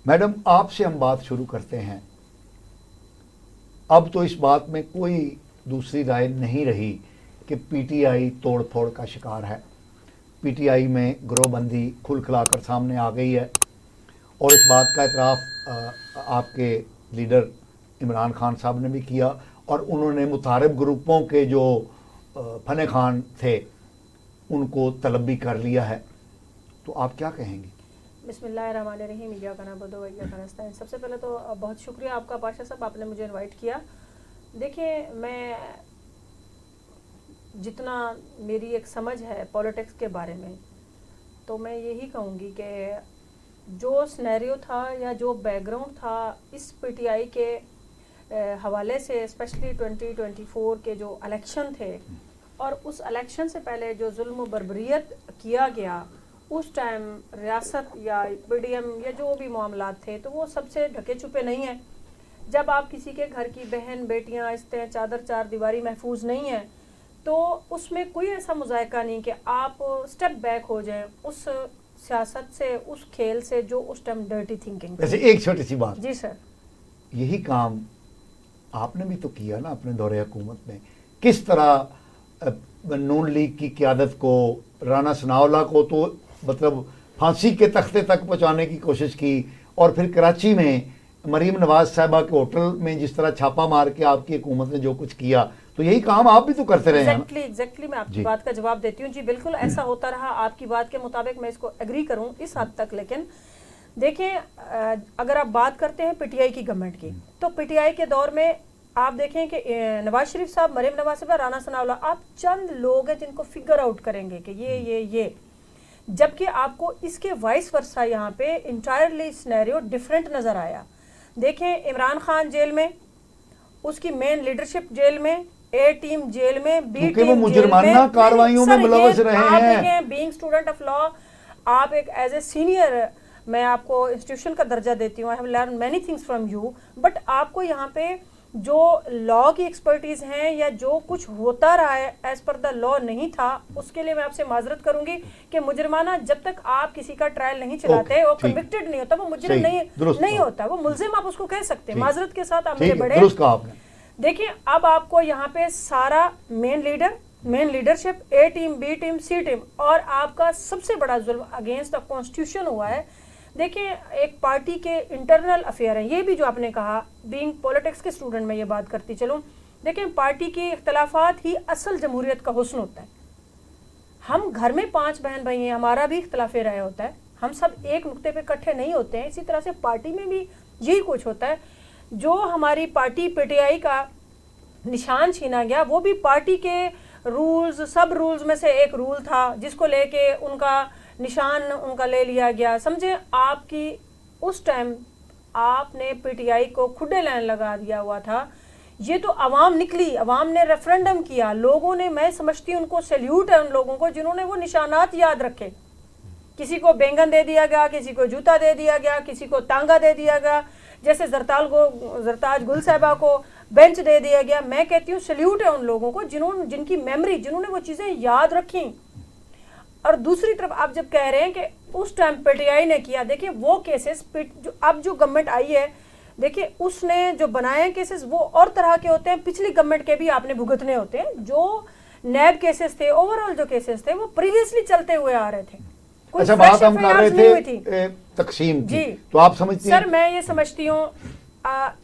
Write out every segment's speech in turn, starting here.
Madam, आपसे हम बात शुरू करते हैं। अब तो इस बात में कोई दूसरी राय नहीं रही कि पीटीआई तोड़ फोड़ का शिकार है। पीटीआई में गिरोहबंदी खुल खिलाकर सामने आ गई है और इस बात का इतराफ़ आपके लीडर इमरान खान साहब ने भी किया और उन्होंने मुतारिब ग्रुपों के जो फने खान थे उनको तलब भी कर लिया है। तो आप क्या कहेंगी? बिस्मिल्लाहिर्रहमानिर्रहीम, इय्याका नअबुदु व इय्याका नस्तईन। सबसे पहले तो बहुत शुक्रिया आपका पाशा साहब, आपने मुझे इनवाइट किया। देखिए, मैं जितना मेरी एक समझ है पॉलिटिक्स के बारे में, तो मैं यही कहूँगी कि जो सिनेरियो था या जो बैकग्राउंड था इस पीटीआई के हवाले से, स्पेशली 2024 के जो इलेक्शन थे और उस इलेक्शन से पहले जो जुल्म व बर्बरियत किया गया, उस टाइम रियासत या पीडीएम या जो भी मामलात थे तो वो सबसे ढके छुपे नहीं हैं। जब आप किसी के घर की बहन बेटियां आहिस्ते चादर चार दीवारी महफूज नहीं है तो उसमें कोई ऐसा मुजायका नहीं कि आप स्टेप बैक हो जाएं उस सियासत से, उस खेल से जो उस टाइम डर्टी थिंकिंग। वैसे एक छोटी सी बात, जी सर, यही काम आपने भी तो किया ना अपने दौरे हुकूमत में। किस तरह नून लीग की क़यादत को, राना सनाउल्लाह को तो मतलब फांसी के तख्ते तक पहुंचाने की कोशिश की और फिर कराची में मरीम नवाज साहिबा के होटल में जिस तरह छापा मार के आपकी हुकूमत ने जो कुछ किया, तो यही काम आप भी तो करते रहे हैं। एग्जैक्टली मैं आपकी बात का जवाब देती हूँ। जी बिल्कुल ऐसा होता रहा, आपकी बात के मुताबिक मैं इसको एग्री करूँ इस हद तक। लेकिन देखें, अगर आप बात करते हैं पीटीआई की गवर्नमेंट की, तो पीटीआई के दौर में आप देखें कि नवाज शरीफ साहब, मरीम नवाज साहिबा, राना सनाउल्लाह, आप चंद लोग हैं जिनको फिगर आउट करेंगे कि ये जबकि आपको इसके वाइस वर्सा यहाँ पे इंटायरली सिनेरियो डिफरेंट नजर आया। देखें, इमरान खान जेल में, उसकी मेन लीडरशिप जेल में, ए टीम जेल में, बी टीम मुजरिमाना कार्रवाइयों में मुलव्वस रहे हैं। बीइंग स्टूडेंट ऑफ लॉ, आप एक एज ए सीनियर, मैं आपको इंस्टीट्यूशन का दर्जा देती हूँ, I have learn many things from you, but आपको यहाँ पे जो लॉ की एक्सपर्टीज हैं या जो कुछ होता रहा है एज पर द लॉ नहीं था, उसके लिए मैं आपसे माजरत करूंगी कि मुजरिमाना जब तक आप किसी का ट्रायल नहीं चलाते, वो कन्विक्टेड नहीं होता, वो मुजरिम नहीं होता, वो मुल्जिम आप उसको कह सकते हैं। माजरत के साथ आप मेरे बड़े। देखिए, अब आपको यहाँ पे सारा मेन लीडरशिप, ए टीम, बी टीम, सी टीम, और आपका सबसे बड़ा जुल्म अगेंस्ट द कॉन्स्टिट्यूशन हुआ है। देखिए, एक पार्टी के इंटरनल अफेयर हैं, ये भी जो आपने कहा, बीइंग पॉलिटिक्स के स्टूडेंट में ये बात करती चलूं। देखिए, पार्टी के इख्तलाफात ही असल जमहूरियत का हुस्न होता है। हम घर में 5 बहन भाई हैं, हमारा भी इख्तलाफ राय होता है, हम सब एक नुक्ते पे इकट्ठे नहीं होते हैं। इसी तरह से पार्टी में भी यही कुछ होता है। जो हमारी पार्टी पीटीआई का निशान छीना गया, वो भी पार्टी के रूल्स, सब रूल्स में से एक रूल था जिसको लेके उनका निशान उनका ले लिया गया। समझे, आपकी उस टाइम आपने पीटीआई को खुडे लाइन लगा दिया हुआ था। ये तो अवाम निकली, अवाम ने रेफरेंडम किया, लोगों ने, मैं समझती हूँ उनको सैल्यूट है उन लोगों को जिन्होंने वो निशानात याद रखे। किसी को बैंगन दे दिया गया, किसी को जूता दे दिया गया, किसी को तांगा दे दिया गया, जैसे जरताज गुल साहिबा को बेंच दे दिया गया। मैं कहती हूँ सैल्यूट है उन लोगों को जिनकी मेमोरी, जिन्होंने वो चीज़ें याद रखी। और दूसरी तरफ आप जब कह रहे हैं कि उस टाइम पीटीआई ने किया, देखिए वो केसेस जो गवर्नमेंट आई है, देखिए उसने जो बनाए केसेस वो और तरह के होते हैं, पिछली गवर्नमेंट के भी आपने भुगतने होते हैं। जो नैब केसेस थे, ओवरऑल जो केसेस थे, वो प्रीवियसली चलते हुए आ रहे थे। अच्छा, बात हम कर रहे थे तकसीम की, तो आप समझती हैं? सर, मैं ये समझती हूँ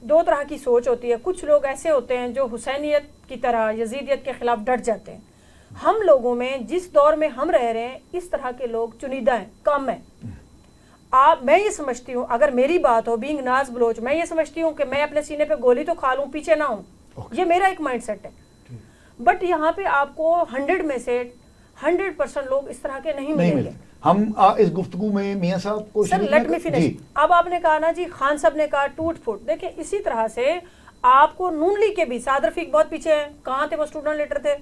2 तरह की सोच होती है। कुछ लोग ऐसे होते हैं जो हुसैनियत की तरह यजीदियत के खिलाफ डट जाते हैं। हम लोगों में, जिस दौर में हम रह रहे हैं, इस तरह के लोग चुनिंदा हैं, कम है। मैं ये समझती हूँ, अगर मेरी बात हो, बीइंग नाज बलोच, मैं ये समझती हूँ कि मैं अपने सीने पे गोली तो खा लूँ, पीछे ना हूँ। ये मेरा एक माइंडसेट है। बट यहाँ पे आपको 100 में से 100% लोग इस तरह के नहीं मिलेंगे। हम इस गुफ्तगू में मियां साहब को, सर लेट मी फिनिश। अब आपने कहा ना जी, खान साहब ने कहा टूट फूट। देखिए, इसी तरह से आपको नून लीग के भी सादर फीक बहुत पीछे हैं, कहाँ थे वो, स्टूडेंट लीडर थे।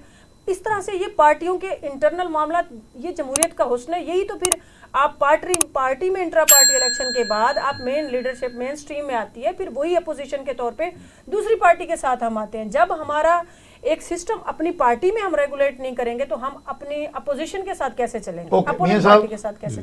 इस तरह से ये पार्टियों के इंटरनल मामला, ये जमहूरियत का हुस्न है। यही तो फिर आप पार्टी में इंट्रा पार्टी इलेक्शन के बाद आप मेन लीडरशिप मेन स्ट्रीम में आती है, फिर वही अपोजिशन के तौर पे दूसरी पार्टी के साथ हम आते हैं। जब हमारा एक सिस्टम अपनी पार्टी में हम रेगुलेट नहीं करेंगे तो हम अपनी अपोजिशन के साथ कैसे चलेंगे, अपनी पार्टी के साथ कैसे